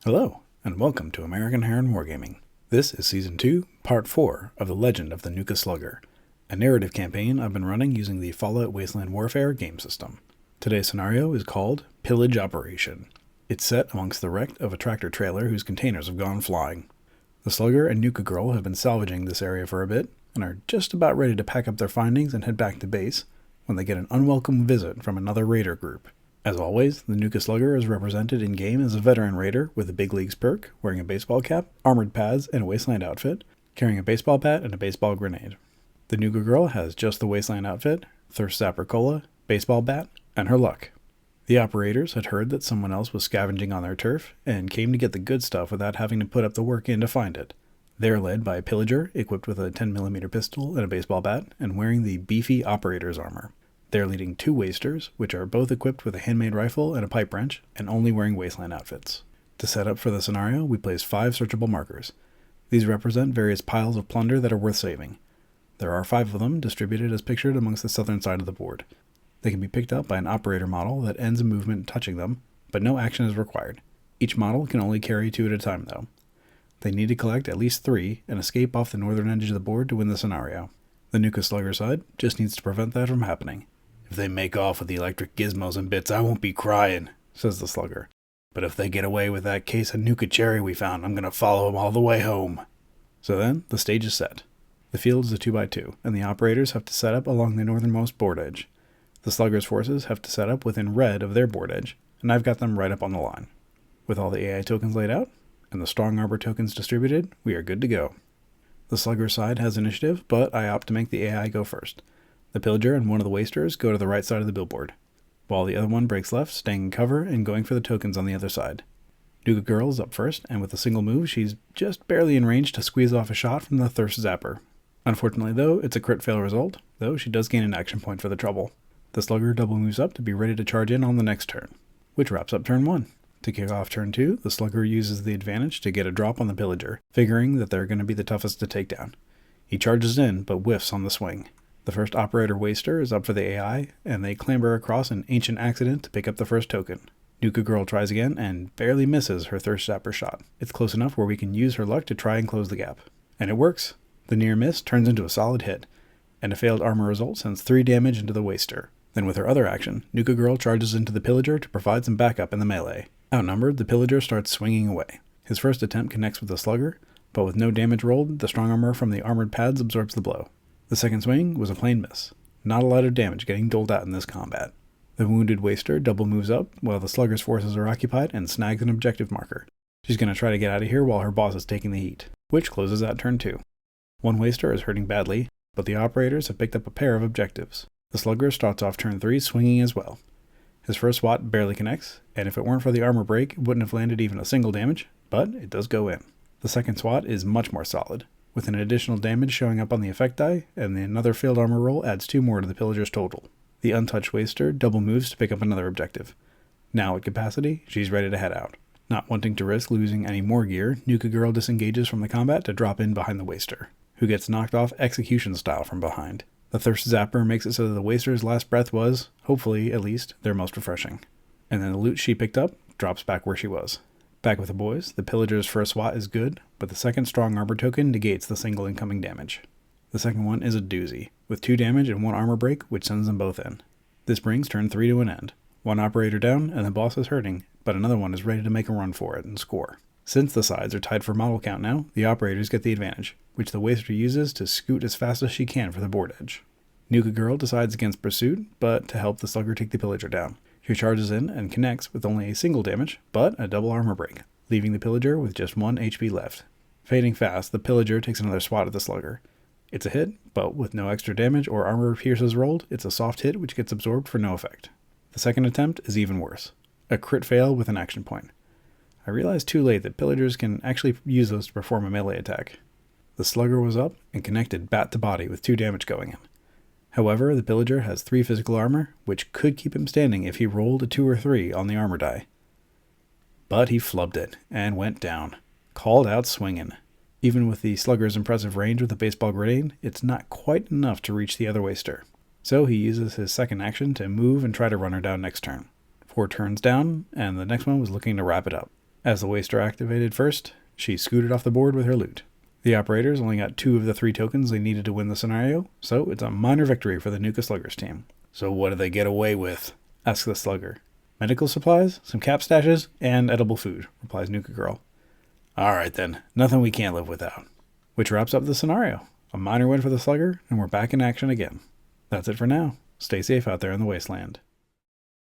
Hello, and welcome to American Heron Wargaming. This is Season 2, Part 4 of The Legend of the Nuka Slugger, a narrative campaign I've been running using the Fallout Wasteland Warfare game system. Today's scenario is called Pillage Operation. It's set amongst the wreck of a tractor trailer whose containers have gone flying. The Slugger and Nuka Girl have been salvaging this area for a bit, and are just about ready to pack up their findings and head back to base, when they get an unwelcome visit from another raider group. As always, the Nuka Slugger is represented in-game as a veteran raider with a big leagues perk, wearing a baseball cap, armored pads, and a Wasteland outfit, carrying a baseball bat and a baseball grenade. The Nuka Girl has just the Wasteland outfit, Thirst Zapper Cola, baseball bat, and her luck. The operators had heard that someone else was scavenging on their turf, and came to get the good stuff without having to put up the work in to find it. They're led by a pillager, equipped with a 10mm pistol and a baseball bat, and wearing the beefy operator's armor. They're leading two wasters, which are both equipped with a handmade rifle and a pipe wrench, and only wearing Wasteland outfits. To set up for the scenario, we place 5 searchable markers. These represent various piles of plunder that are worth saving. There are 5 of them, distributed as pictured amongst the southern side of the board. They can be picked up by an operator model that ends a movement touching them, but no action is required. Each model can only carry 2 at a time, though. They need to collect at least 3, and escape off the northern edge of the board to win the scenario. The Nuka Slugger side just needs to prevent that from happening. "If they make off with the electric gizmos and bits, I won't be crying," says the Slugger. "But if they get away with that case of Nuka Cherry we found, I'm gonna follow them all the way home." So then, the stage is set. The field is a 2x2, and the operators have to set up along the northernmost board edge. The Slugger's forces have to set up within red of their board edge, and I've got them right up on the line. With all the AI tokens laid out, and the strong arbor tokens distributed, we are good to go. The Slugger side has initiative, but I opt to make the AI go first. The pillager and one of the wasters go to the right side of the billboard, while the other one breaks left, staying in cover and going for the tokens on the other side. Nuka Girl is up first, and with a single move, she's just barely in range to squeeze off a shot from the Thirst Zapper. Unfortunately, though, it's a crit fail result, though she does gain an action point for the trouble. The Slugger double moves up to be ready to charge in on the next turn, which wraps up turn 1. To kick off turn 2, the Slugger uses the advantage to get a drop on the pillager, figuring that they're going to be the toughest to take down. He charges in, but whiffs on the swing. The first operator waster is up for the AI, and they clamber across an ancient accident to pick up the first token. Nuka Girl tries again, and barely misses her Thirst Zapper shot. It's close enough where we can use her luck to try and close the gap. And it works. The near miss turns into a solid hit, and a failed armor result sends 3 damage into the waster. Then with her other action, Nuka Girl charges into the pillager to provide some backup in the melee. Outnumbered, the pillager starts swinging away. His first attempt connects with the Slugger, but with no damage rolled, the strong armor from the armored pads absorbs the blow. The second swing was a plain miss. Not a lot of damage getting doled out in this combat. The wounded waster double moves up while the Slugger's forces are occupied and snags an objective marker. She's going to try to get out of here while her boss is taking the heat, which closes out turn 2. One waster is hurting badly, but the operators have picked up a pair of objectives. The Slugger starts off turn 3 swinging as well. His first swat barely connects, and if it weren't for the armor break, it wouldn't have landed even a single damage, but it does go in. The second swat is much more solid, with an additional damage showing up on the effect die, and another failed armor roll adds 2 more to the pillager's total. The untouched waster double moves to pick up another objective. Now at capacity, she's ready to head out. Not wanting to risk losing any more gear, Nuka Girl disengages from the combat to drop in behind the waster, who gets knocked off execution style from behind. The Thirst Zapper makes it so that the waster's last breath was, hopefully at least, their most refreshing. And then the loot she picked up drops back where she was. Back with the boys, the pillager's first swat is good, but the second strong armor token negates the single incoming damage. The second one is a doozy, with 2 damage and 1 armor break, which sends them both in. This brings turn 3 to an end. 1 operator down, and the boss is hurting, but another one is ready to make a run for it and score. Since the sides are tied for model count now, the operators get the advantage, which the waster uses to scoot as fast as she can for the board edge. Nuka Girl decides against pursuit, but to help the Slugger take the pillager down. She charges in and connects with only a single damage, but a double armor break, leaving the pillager with just 1 HP left. Fading fast, the pillager takes another swat at the Slugger. It's a hit, but with no extra damage or armor pierces rolled, it's a soft hit which gets absorbed for no effect. The second attempt is even worse. A crit fail with an action point. I realized too late that pillagers can actually use those to perform a melee attack. The Slugger was up and connected bat to body with 2 damage going in. However, the pillager has 3 physical armor, which could keep him standing if he rolled a 2 or 3 on the armor die. But he flubbed it, and went down. Called out swinging. Even with the Slugger's impressive range with a baseball grenade, it's not quite enough to reach the other waster. So he uses his second action to move and try to run her down next turn. 4 turns down, and the next one was looking to wrap it up. As the waster activated first, she scooted off the board with her loot. The operators only got 2 of the 3 tokens they needed to win the scenario, so it's a minor victory for the Nuka Sluggers team. "So what do they get away with?" asks the slugger. "Medical supplies, some cap stashes, and edible food," replies Nuka Girl. "Alright then, nothing we can't live without." Which wraps up the scenario. A minor win for the slugger, and we're back in action again. That's it for now. Stay safe out there in the wasteland.